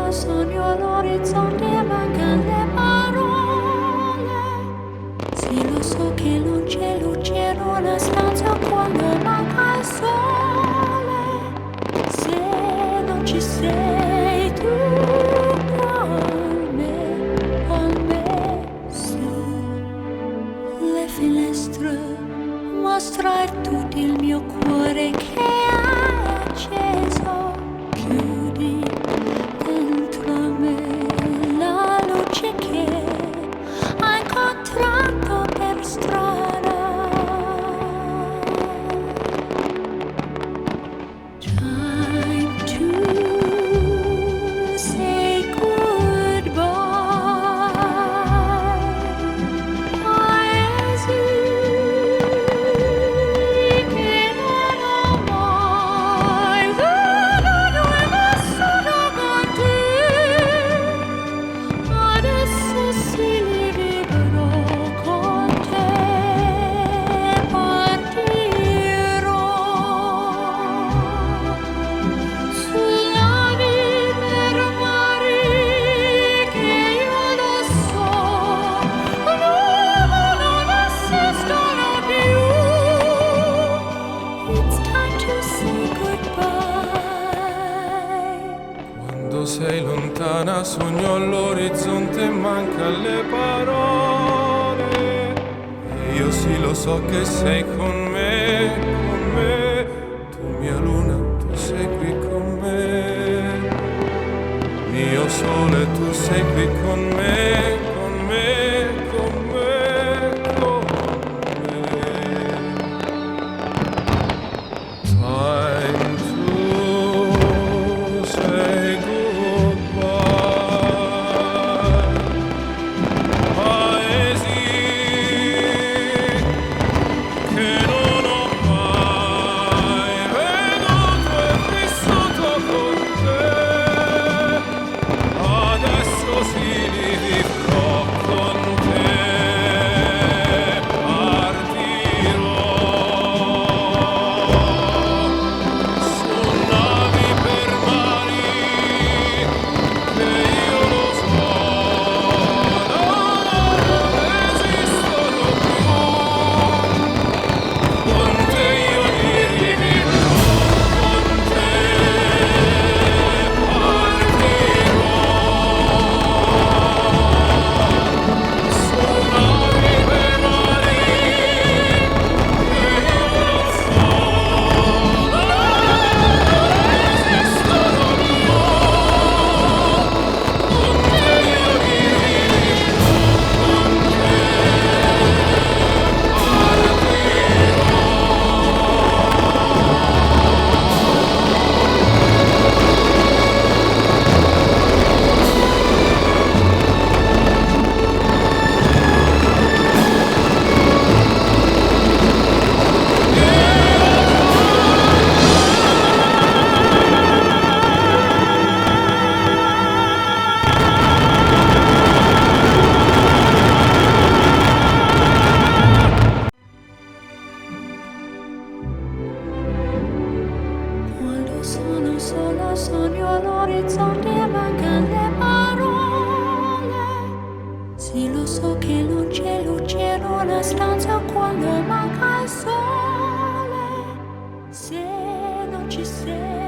solo sogno l'orizzonte e mancano le parole. Sì, lo so che non c'è luce in una stanza quando manca il sole. Se non ci sei tu con me, sulle finestre mostrar tutto il mio cuore che è acceso. Chiudi dentro me la luce che hai incontrato per strada. Time to say goodbye. Paesi che non ho mai vissuto con te. Adesso sì li vivrò con te. Partirò sulla per mari che io lo so non esistono più. It's time to say goodbye. Quando sei lontana sogno all'orizzonte e manca le parole. E io sì lo so che sei con me, con me. Tu mia luna, tu sei qui con me. Mio sole, tu sei qui con me, con me, con me, con me. Time to say goodbye. Paesi che non ho mai veduto e vissuto con te. Adesso sì li vivrò con te. Partirò su navi per mari che io lo so non esistono più. Con te io li vivrò, con te partirò su navi per mari che io lo so non esistono più. Con te io li vivrò, con te Quando sono sola sogno all'orizzonte e mancano le parole. Sì, lo so che non c'è luce in una stanza quando manca il sole. Se non ci sei